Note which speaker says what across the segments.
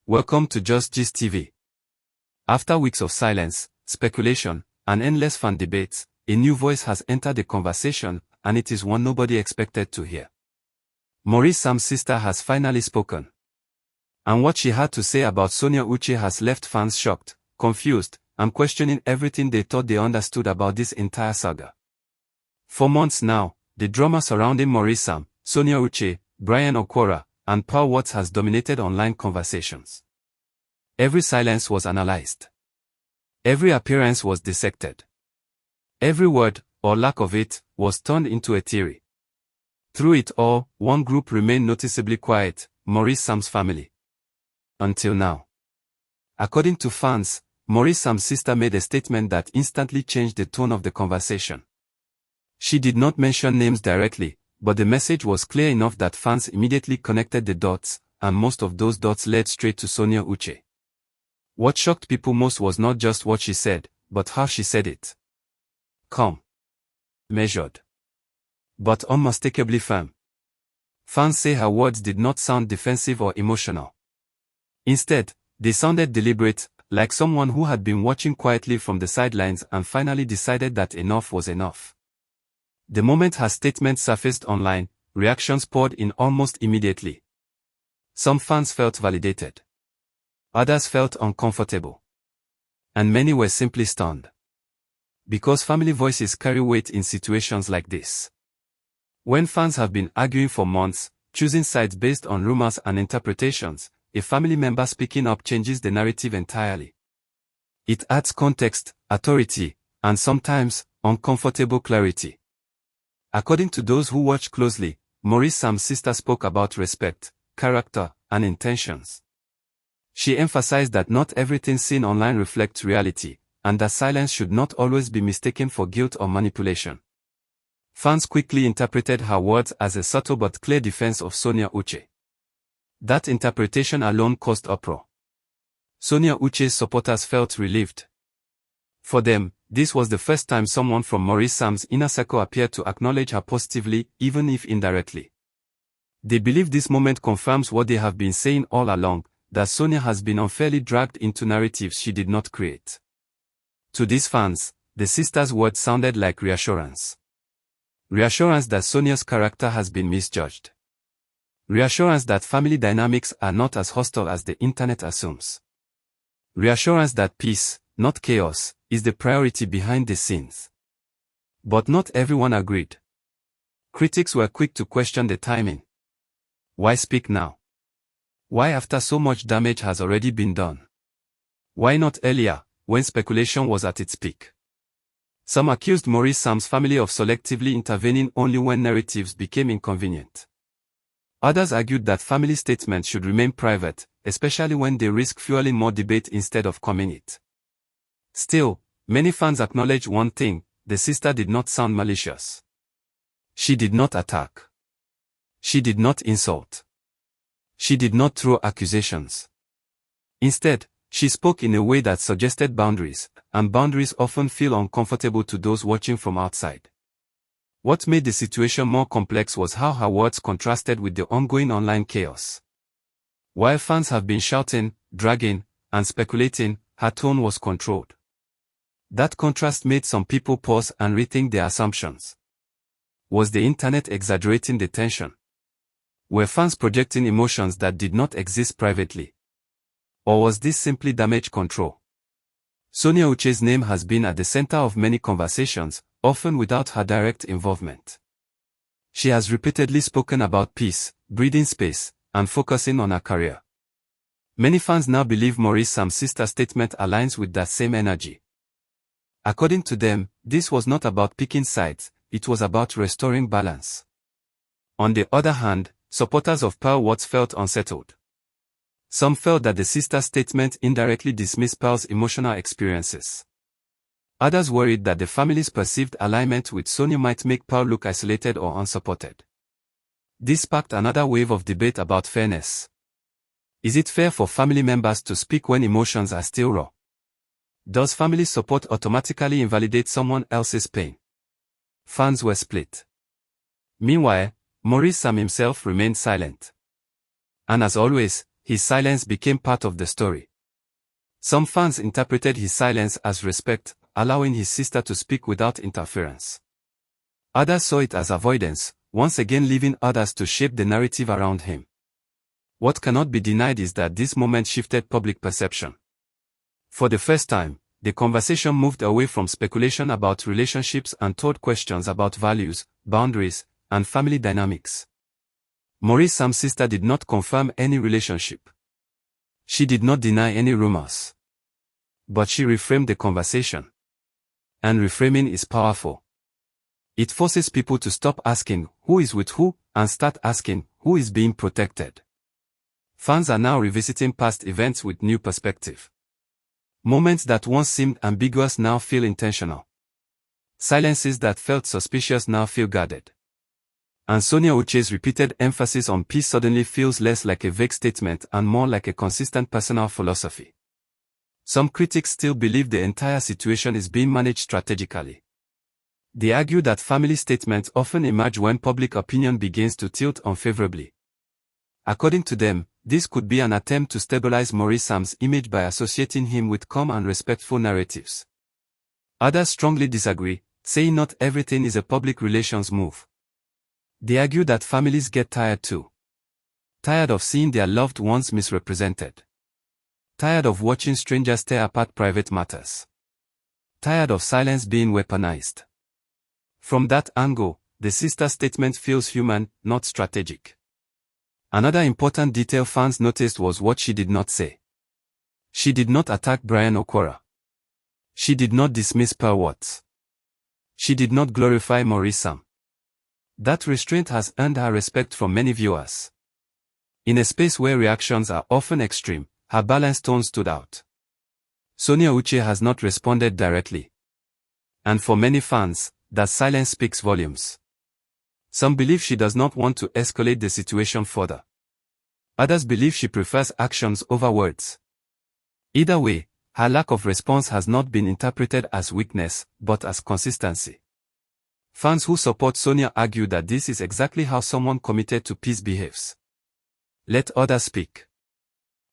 Speaker 1: Welcome to Just Gist TV. After weeks of silence, speculation, and endless fan debates, a new voice has entered the conversation, and it is one nobody expected to hear. Maurice Sam's sister has finally spoken. And what she had to say about Sonia Uche has left fans shocked, confused, and questioning everything they thought they understood about this entire saga. For months now, the drama surrounding Maurice Sam, Sonia Uche, Brian Okwara, and Paul Watts has dominated online conversations. Every silence was analyzed. Every appearance was dissected. Every word, or lack of it, was turned into a theory. Through it all, one group remained noticeably quiet, Maurice Sam's family. Until now. According to fans, Maurice Sam's sister made a statement that instantly changed the tone of the conversation. She did not mention names directly, but the message was clear enough that fans immediately connected the dots, and most of those dots led straight to Sonia Uche. What shocked people most was not just what she said, but how she said it. Calm. Measured. But unmistakably firm. Fans say her words did not sound defensive or emotional. Instead, they sounded deliberate, like someone who had been watching quietly from the sidelines and finally decided that enough was enough. The moment her statement surfaced online, reactions poured in almost immediately. Some fans felt validated. Others felt uncomfortable. And many were simply stunned. Because family voices carry weight in situations like this. When fans have been arguing for months, choosing sides based on rumors and interpretations, a family member speaking up changes the narrative entirely. It adds context, authority, and sometimes, uncomfortable clarity. According to those who watched closely, Maurice Sam's sister spoke about respect, character, and intentions. She emphasized that not everything seen online reflects reality, and that silence should not always be mistaken for guilt or manipulation. Fans quickly interpreted her words as a subtle but clear defense of Sonia Uche. That interpretation alone caused uproar. Sonia Uche's supporters felt relieved. For them, this was the first time someone from Maurice Sam's inner circle appeared to acknowledge her positively, even if indirectly. They believe this moment confirms what they have been saying all along, that Sonia has been unfairly dragged into narratives she did not create. To these fans, the sister's words sounded like reassurance. Reassurance that Sonia's character has been misjudged. Reassurance that family dynamics are not as hostile as the internet assumes. Reassurance that peace, not chaos, is the priority behind the scenes. But not everyone agreed. Critics were quick to question the timing. Why speak now? Why after so much damage has already been done? Why not earlier, when speculation was at its peak? Some accused Maurice Sam's family of selectively intervening only when narratives became inconvenient. Others argued that family statements should remain private, especially when they risk fueling more debate instead of calming it. Still, many fans acknowledge one thing: the sister did not sound malicious. She did not attack. She did not insult. She did not throw accusations. Instead, she spoke in a way that suggested boundaries, and boundaries often feel uncomfortable to those watching from outside. What made the situation more complex was how her words contrasted with the ongoing online chaos. While fans have been shouting, dragging, and speculating, her tone was controlled. That contrast made some people pause and rethink their assumptions. Was the internet exaggerating the tension? Were fans projecting emotions that did not exist privately? Or was this simply damage control? Sonia Uche's name has been at the center of many conversations, often without her direct involvement. She has repeatedly spoken about peace, breathing space, and focusing on her career. Many fans now believe Maurice Sam's sister's statement aligns with that same energy. According to them, this was not about picking sides, it was about restoring balance. On the other hand, supporters of Paul Watts felt unsettled. Some felt that the sister's statement indirectly dismissed Paul's emotional experiences. Others worried that the family's perceived alignment with Sonia might make Paul look isolated or unsupported. This sparked another wave of debate about fairness. Is it fair for family members to speak when emotions are still raw? Does family support automatically invalidate someone else's pain? Fans were split. Meanwhile, Maurice Sam himself remained silent. And as always, his silence became part of the story. Some fans interpreted his silence as respect, allowing his sister to speak without interference. Others saw it as avoidance, once again leaving others to shape the narrative around him. What cannot be denied is that this moment shifted public perception. For the first time, the conversation moved away from speculation about relationships and toward questions about values, boundaries, and family dynamics. Maurice Sam's sister did not confirm any relationship. She did not deny any rumors. But she reframed the conversation. And reframing is powerful. It forces people to stop asking who is with who and start asking who is being protected. Fans are now revisiting past events with new perspective. Moments that once seemed ambiguous now feel intentional. Silences that felt suspicious now feel guarded. And Sonia Uche's repeated emphasis on peace suddenly feels less like a vague statement and more like a consistent personal philosophy. Some critics still believe the entire situation is being managed strategically. They argue that family statements often emerge when public opinion begins to tilt unfavorably. According to them, this could be an attempt to stabilize Maurice Sam's image by associating him with calm and respectful narratives. Others strongly disagree, saying not everything is a public relations move. They argue that families get tired too. Tired of seeing their loved ones misrepresented. Tired of watching strangers tear apart private matters. Tired of silence being weaponized. From that angle, the sister statement feels human, not strategic. Another important detail fans noticed was what she did not say. She did not attack Brian Okwara. She did not dismiss Pearl Watts. She did not glorify Maurice Sam. That restraint has earned her respect from many viewers. In a space where reactions are often extreme, her balanced tone stood out. Sonia Uche has not responded directly. And for many fans, that silence speaks volumes. Some believe she does not want to escalate the situation further. Others believe she prefers actions over words. Either way, her lack of response has not been interpreted as weakness, but as consistency. Fans who support Sonia argue that this is exactly how someone committed to peace behaves. Let others speak.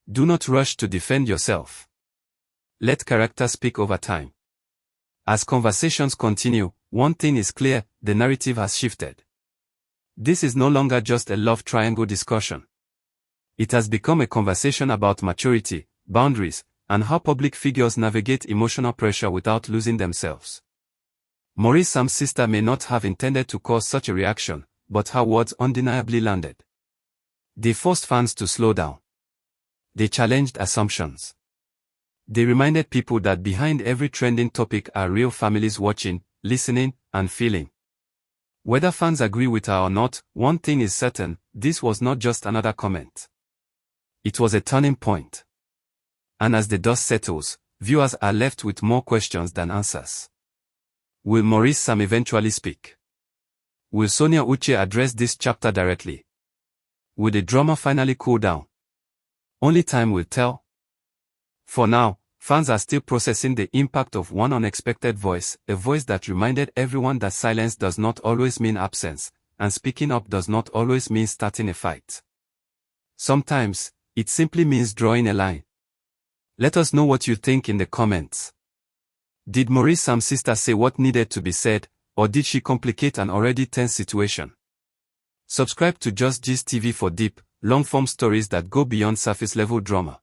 Speaker 1: Do not rush to defend yourself. Let character speak over time. As conversations continue, one thing is clear, the narrative has shifted. This is no longer just a love triangle discussion. It has become a conversation about maturity, boundaries, and how public figures navigate emotional pressure without losing themselves. Maurice Sam's sister may not have intended to cause such a reaction, but her words undeniably landed. They forced fans to slow down. They challenged assumptions. They reminded people that behind every trending topic are real families watching, listening, and feeling. Whether fans agree with her or not, one thing is certain, this was not just another comment. It was a turning point. And as the dust settles, viewers are left with more questions than answers. Will Maurice Sam eventually speak? Will Sonia Uche address this chapter directly? Will the drama finally cool down? Only time will tell. For now, fans are still processing the impact of one unexpected voice, a voice that reminded everyone that silence does not always mean absence, and speaking up does not always mean starting a fight. Sometimes, it simply means drawing a line. Let us know what you think in the comments. Did Maurice Sam's sister say what needed to be said, or did she complicate an already tense situation? Subscribe to Just Gist TV for deep, long-form stories that go beyond surface-level drama.